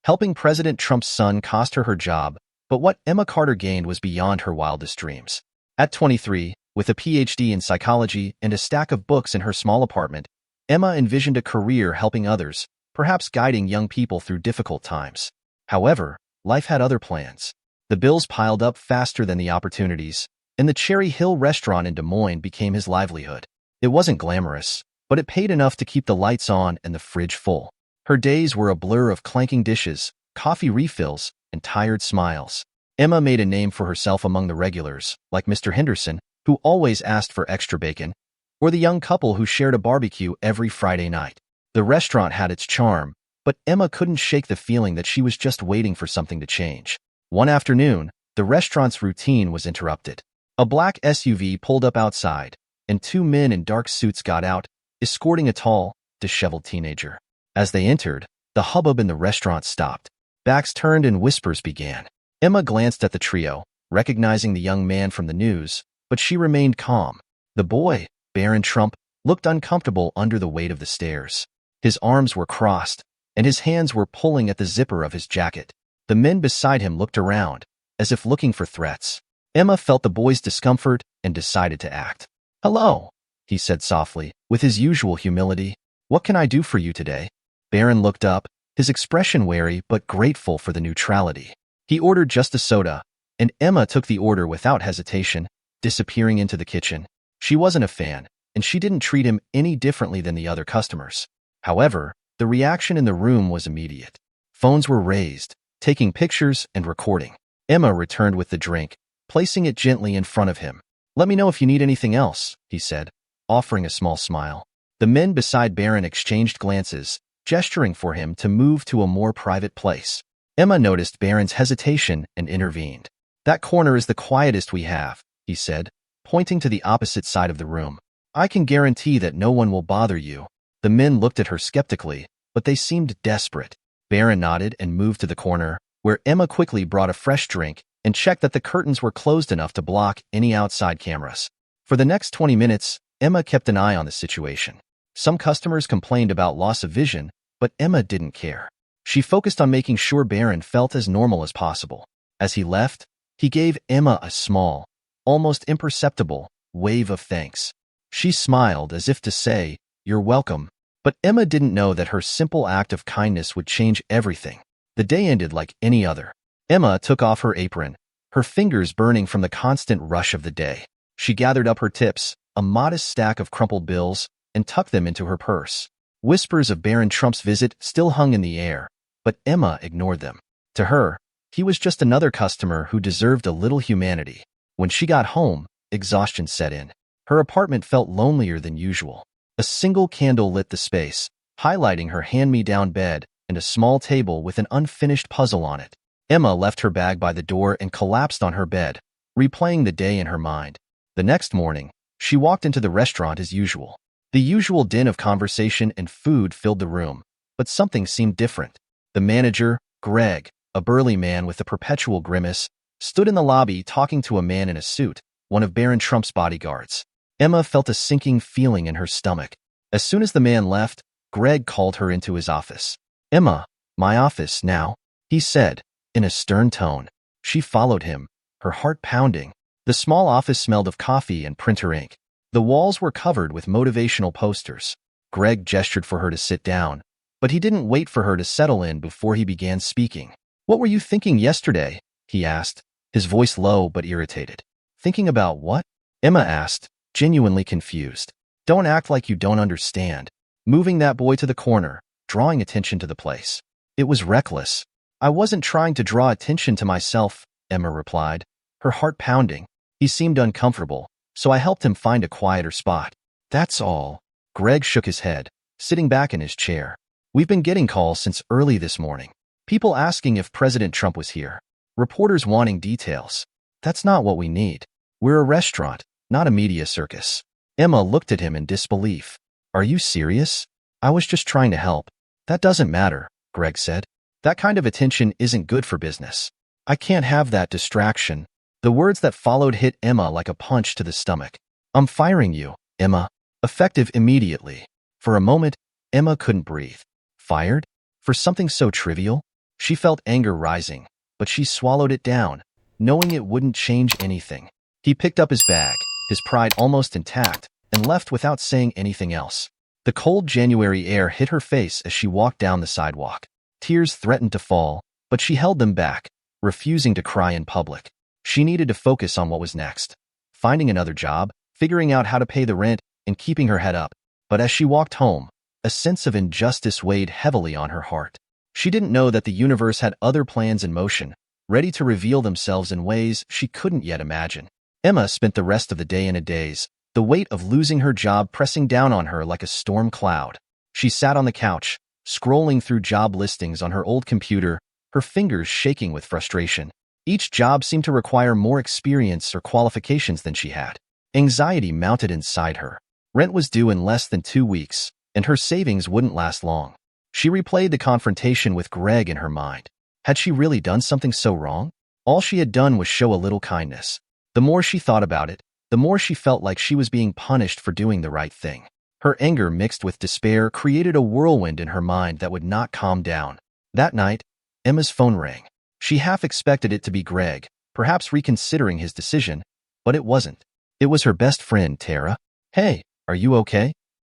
Helping President Trump's son cost her her job, but what Emma Carter gained was beyond her wildest dreams. At 23, with a PhD in psychology and a stack of books in her small apartment, Emma envisioned a career helping others, perhaps guiding young people through difficult times. However, life had other plans. The bills piled up faster than the opportunities, and the Cherry Hill restaurant in Des Moines became his livelihood. It wasn't glamorous, but it paid enough to keep the lights on and the fridge full. Her days were a blur of clanking dishes, coffee refills, and tired smiles. Emma made a name for herself among the regulars, like Mr. Henderson, who always asked for extra bacon, or the young couple who shared a barbecue every Friday night. The restaurant had its charm, but Emma couldn't shake the feeling that she was just waiting for something to change. One afternoon, the restaurant's routine was interrupted. A black SUV pulled up outside, and two men in dark suits got out, escorting a tall, disheveled teenager. As they entered, the hubbub in the restaurant stopped. Backs turned and whispers began. Emma glanced at the trio, recognizing the young man from the news, but she remained calm. The boy, Barron Trump, looked uncomfortable under the weight of the stairs. His arms were crossed, and his hands were pulling at the zipper of his jacket. The men beside him looked around, as if looking for threats. Emma felt the boy's discomfort and decided to act. "Hello," he said softly, with his usual humility. "What can I do for you today?" Barron looked up, his expression wary but grateful for the neutrality. He ordered just a soda, and Emma took the order without hesitation, disappearing into the kitchen. She wasn't a fan, and she didn't treat him any differently than the other customers. However, the reaction in the room was immediate. Phones were raised, taking pictures and recording. Emma returned with the drink, placing it gently in front of him. "Let me know if you need anything else," he said, offering a small smile. The men beside Barron exchanged glances, gesturing for him to move to a more private place. Emma noticed Barron's hesitation and intervened. "That corner is the quietest we have," he said, pointing to the opposite side of the room. "I can guarantee that no one will bother you." The men looked at her skeptically, but they seemed desperate. Barron nodded and moved to the corner, where Emma quickly brought a fresh drink and checked that the curtains were closed enough to block any outside cameras. For the next 20 minutes, Emma kept an eye on the situation. Some customers complained about loss of vision, but Emma didn't care. She focused on making sure Barron felt as normal as possible. As he left, he gave Emma a small, almost imperceptible, wave of thanks. She smiled as if to say, "You're welcome," but Emma didn't know that her simple act of kindness would change everything. The day ended like any other. Emma took off her apron, her fingers burning from the constant rush of the day. She gathered up her tips, a modest stack of crumpled bills, and tucked them into her purse. Whispers of Barron Trump's visit still hung in the air, but Emma ignored them. To her, he was just another customer who deserved a little humanity. When she got home, exhaustion set in. Her apartment felt lonelier than usual. A single candle lit the space, highlighting her hand-me-down bed and a small table with an unfinished puzzle on it. Emma left her bag by the door and collapsed on her bed, replaying the day in her mind. The next morning, she walked into the restaurant as usual. The usual din of conversation and food filled the room, but something seemed different. The manager, Greg, a burly man with a perpetual grimace, stood in the lobby talking to a man in a suit, one of Barron Trump's bodyguards. Emma felt a sinking feeling in her stomach. As soon as the man left, Greg called her into his office. "Emma, my office now," he said, in a stern tone. She followed him, her heart pounding. The small office smelled of coffee and printer ink. The walls were covered with motivational posters. Greg gestured for her to sit down, but he didn't wait for her to settle in before he began speaking. "What were you thinking yesterday?" he asked, his voice low but irritated. "Thinking about what?" Emma asked, genuinely confused. "Don't act like you don't understand." Moving that boy to the corner, drawing attention to the place. "It was reckless." "I wasn't trying to draw attention to myself," Emma replied, her heart pounding. He seemed uncomfortable, so I helped him find a quieter spot. "That's all." Greg shook his head, sitting back in his chair. "We've been getting calls since early this morning. People asking if President Trump was here. Reporters wanting details. That's not what we need. We're a restaurant, not a media circus." Emma looked at him in disbelief. "Are you serious?" "I was just trying to help." "That doesn't matter," Greg said. "That kind of attention isn't good for business. I can't have that distraction." The words that followed hit Emma like a punch to the stomach. "I'm firing you, Emma. Effective immediately." For a moment, Emma couldn't breathe. Fired? For something so trivial? She felt anger rising, but she swallowed it down, knowing it wouldn't change anything. He picked up his bag, his pride almost intact, and left without saying anything else. The cold January air hit her face as she walked down the sidewalk. Tears threatened to fall, but she held them back, refusing to cry in public. She needed to focus on what was next. Finding another job, figuring out how to pay the rent, and keeping her head up. But as she walked home, a sense of injustice weighed heavily on her heart. She didn't know that the universe had other plans in motion, ready to reveal themselves in ways she couldn't yet imagine. Emma spent the rest of the day in a daze, the weight of losing her job pressing down on her like a storm cloud. She sat on the couch, scrolling through job listings on her old computer, her fingers shaking with frustration. Each job seemed to require more experience or qualifications than she had. Anxiety mounted inside her. Rent was due in less than 2 weeks, and her savings wouldn't last long. She replayed the confrontation with Greg in her mind. Had she really done something so wrong? All she had done was show a little kindness. The more she thought about it, the more she felt like she was being punished for doing the right thing. Her anger mixed with despair created a whirlwind in her mind that would not calm down. That night, Emma's phone rang. She half expected it to be Greg, perhaps reconsidering his decision, but it wasn't. It was her best friend, Tara. "Hey, are you okay?"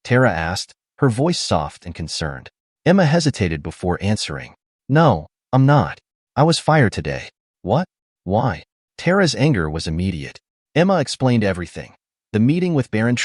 Tara asked, her voice soft and concerned. Emma hesitated before answering. "No, I'm not. I was fired today." "What? Why?" Tara's anger was immediate. Emma explained everything. The meeting with Barron,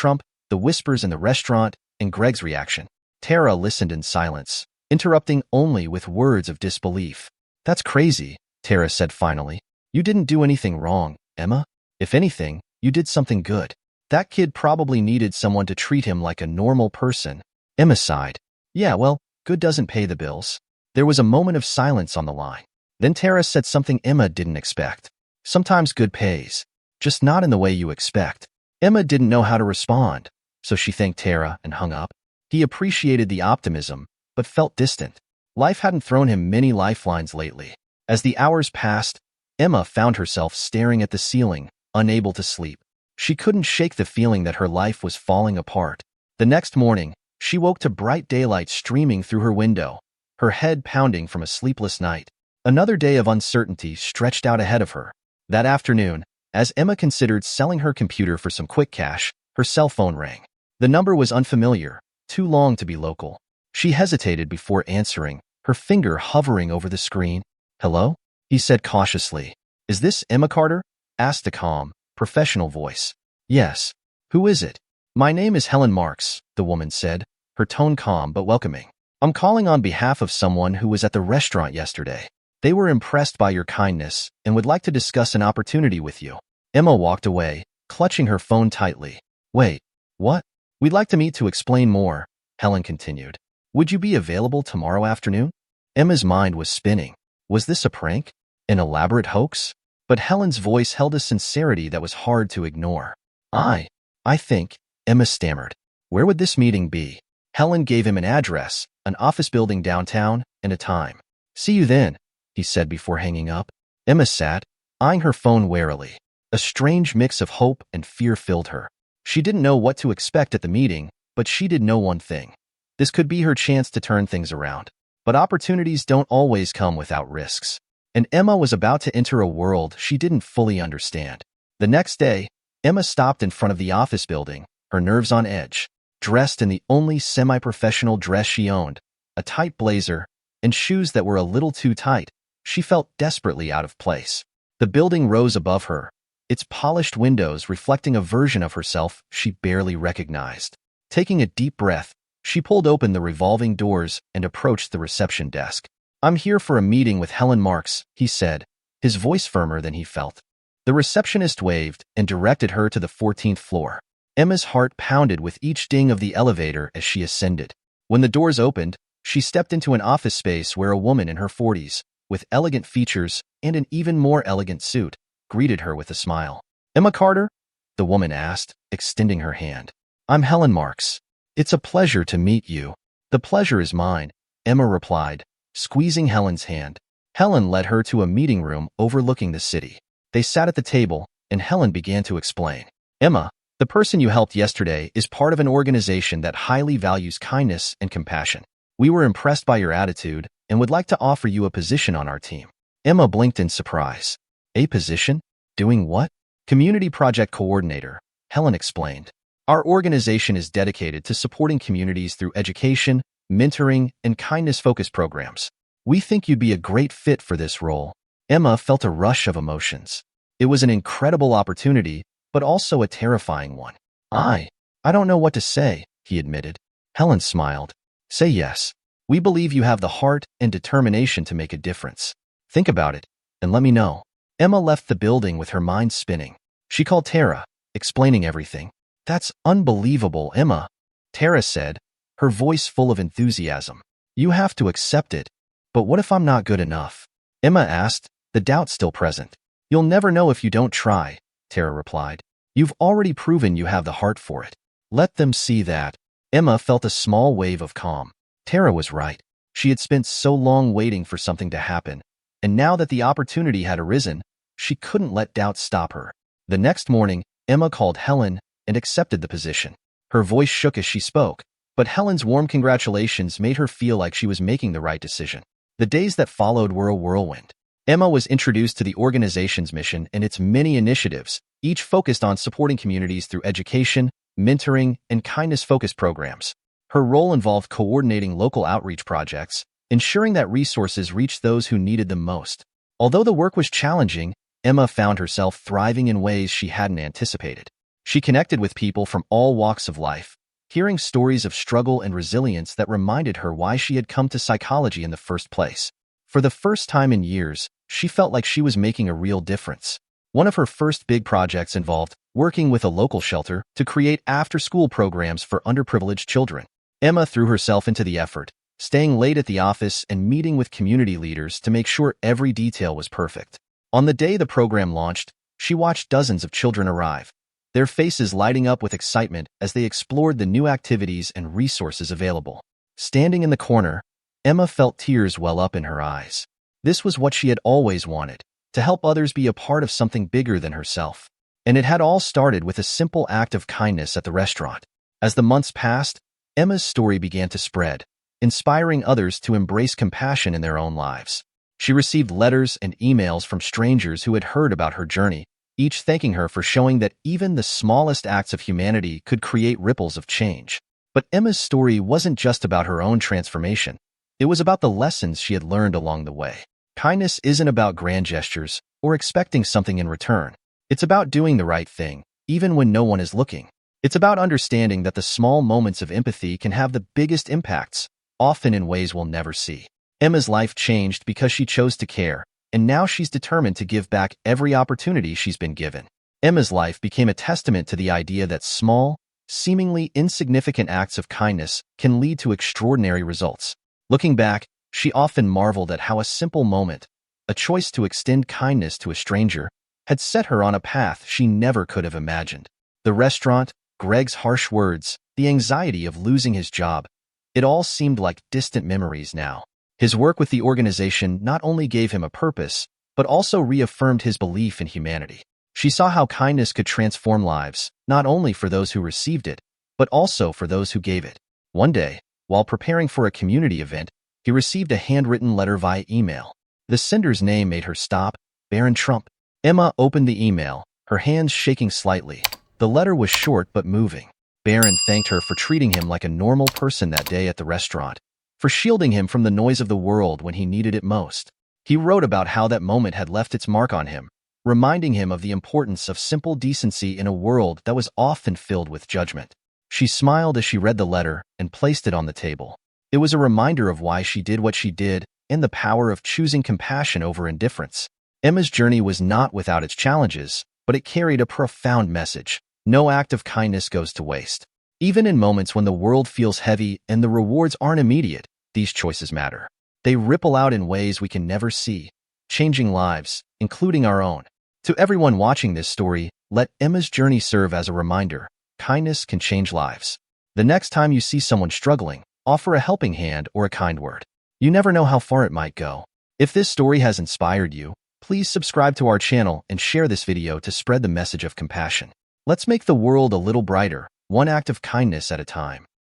the whispers in the restaurant, and Greg's reaction. Tara listened in silence, interrupting only with words of disbelief. "That's crazy," Tara said finally. "You didn't do anything wrong, Emma. If anything, you did something good. That kid probably needed someone to treat him like a normal person." Emma sighed. "Yeah, well, good doesn't pay the bills." There was a moment of silence on the line. Then Tara said something Emma didn't expect. "Sometimes good pays, just not in the way you expect." Emma didn't know how to respond, so she thanked Tara and hung up. He appreciated the optimism, but felt distant. Life hadn't thrown him many lifelines lately. As the hours passed, Emma found herself staring at the ceiling, unable to sleep. She couldn't shake the feeling that her life was falling apart. The next morning, she woke to bright daylight streaming through her window, her head pounding from a sleepless night. Another day of uncertainty stretched out ahead of her. That afternoon, as Emma considered selling her computer for some quick cash, her cell phone rang. The number was unfamiliar, too long to be local. She hesitated before answering, her finger hovering over the screen. "Hello?" he said cautiously. "Is this Emma Carter?" asked a calm, professional voice. "Yes. Who is it?" "My name is Helen Marks," the woman said, her tone calm but welcoming. "I'm calling on behalf of someone who was at the restaurant yesterday. They were impressed by your kindness and would like to discuss an opportunity with you." Emma walked away, clutching her phone tightly. "Wait, what?" "We'd like to meet to explain more," Helen continued. "Would you be available tomorrow afternoon?" Emma's mind was spinning. Was this a prank? An elaborate hoax? But Helen's voice held a sincerity that was hard to ignore. I think," Emma stammered. "Where would this meeting be?" Helen gave him an address, an office building downtown, and a time. "See you then," he said before hanging up. Emma sat, eyeing her phone warily. A strange mix of hope and fear filled her. She didn't know what to expect at the meeting, but she did know one thing. This could be her chance to turn things around. But opportunities don't always come without risks. And Emma was about to enter a world she didn't fully understand. The next day, Emma stopped in front of the office building, her nerves on edge. Dressed in the only semi-professional dress she owned, a tight blazer, and shoes that were a little too tight, she felt desperately out of place. The building rose above her, its polished windows reflecting a version of herself she barely recognized. Taking a deep breath, she pulled open the revolving doors and approached the reception desk. "I'm here for a meeting with Helen Marks," he said, his voice firmer than he felt. The receptionist waved and directed her to the 14th floor. Emma's heart pounded with each ding of the elevator as she ascended. When the doors opened, she stepped into an office space where a woman in her 40s, with elegant features and an even more elegant suit, greeted her with a smile. "Emma Carter?" the woman asked, extending her hand. "I'm Helen Marks. It's a pleasure to meet you." "The pleasure is mine," Emma replied, squeezing Helen's hand. Helen led her to a meeting room overlooking the city. They sat at the table, and Helen began to explain. "Emma, the person you helped yesterday is part of an organization that highly values kindness and compassion. We were impressed by your attitude, and would like to offer you a position on our team. Emma blinked in surprise. A position? Doing what? Community project coordinator, Helen explained. Our organization is dedicated to supporting communities through education, mentoring, and kindness-focused programs. We think you'd be a great fit for this role. Emma felt a rush of emotions. It was an incredible opportunity, but also a terrifying one. I don't know what to say, he admitted. Helen smiled. Say yes. We believe you have the heart and determination to make a difference. Think about it, and let me know. Emma left the building with her mind spinning. She called Tara, explaining everything. That's unbelievable, Emma, Tara said, her voice full of enthusiasm. You have to accept it. But what if I'm not good enough? Emma asked, the doubt still present. You'll never know if you don't try, Tara replied. You've already proven you have the heart for it. Let them see that. Emma felt a small wave of calm. Tara was right. She had spent so long waiting for something to happen, and now that the opportunity had arisen, she couldn't let doubt stop her. The next morning, Emma called Helen and accepted the position. Her voice shook as she spoke, but Helen's warm congratulations made her feel like she was making the right decision. The days that followed were a whirlwind. Emma was introduced to the organization's mission and its many initiatives, each focused on supporting communities through education, mentoring, and kindness-focused programs. Her role involved coordinating local outreach projects, ensuring that resources reached those who needed them most. Although the work was challenging, Emma found herself thriving in ways she hadn't anticipated. She connected with people from all walks of life, hearing stories of struggle and resilience that reminded her why she had come to psychology in the first place. For the first time in years, she felt like she was making a real difference. One of her first big projects involved working with a local shelter to create after-school programs for underprivileged children. Emma threw herself into the effort, staying late at the office and meeting with community leaders to make sure every detail was perfect. On the day the program launched, she watched dozens of children arrive, their faces lighting up with excitement as they explored the new activities and resources available. Standing in the corner, Emma felt tears well up in her eyes. This was what she had always wanted, to help others be a part of something bigger than herself. And it had all started with a simple act of kindness at the restaurant. As the months passed, Emma's story began to spread, inspiring others to embrace compassion in their own lives. She received letters and emails from strangers who had heard about her journey, each thanking her for showing that even the smallest acts of humanity could create ripples of change. But Emma's story wasn't just about her own transformation. It was about the lessons she had learned along the way. Kindness isn't about grand gestures or expecting something in return. It's about doing the right thing, even when no one is looking. It's about understanding that the small moments of empathy can have the biggest impacts, often in ways we'll never see. Emma's life changed because she chose to care, and now she's determined to give back every opportunity she's been given. Emma's life became a testament to the idea that small, seemingly insignificant acts of kindness can lead to extraordinary results. Looking back, she often marveled at how a simple moment, a choice to extend kindness to a stranger, had set her on a path she never could have imagined. The restaurant, Greg's harsh words, the anxiety of losing his job, it all seemed like distant memories now. His work with the organization not only gave him a purpose, but also reaffirmed his belief in humanity. She saw how kindness could transform lives, not only for those who received it, but also for those who gave it. One day, while preparing for a community event, he received a handwritten letter via email. The sender's name made her stop, Barron. Emma opened the email, her hands shaking slightly. The letter was short but moving. Barron thanked her for treating him like a normal person that day at the restaurant, for shielding him from the noise of the world when he needed it most. He wrote about how that moment had left its mark on him, reminding him of the importance of simple decency in a world that was often filled with judgment. She smiled as she read the letter and placed it on the table. It was a reminder of why she did what she did and the power of choosing compassion over indifference. Emma's journey was not without its challenges, but it carried a profound message. No act of kindness goes to waste. Even in moments when the world feels heavy and the rewards aren't immediate, these choices matter. They ripple out in ways we can never see, changing lives, including our own. To everyone watching this story, let Emma's journey serve as a reminder. Kindness can change lives. The next time you see someone struggling, offer a helping hand or a kind word. You never know how far it might go. If this story has inspired you, please subscribe to our channel and share this video to spread the message of compassion. Let's make the world a little brighter, one act of kindness at a time.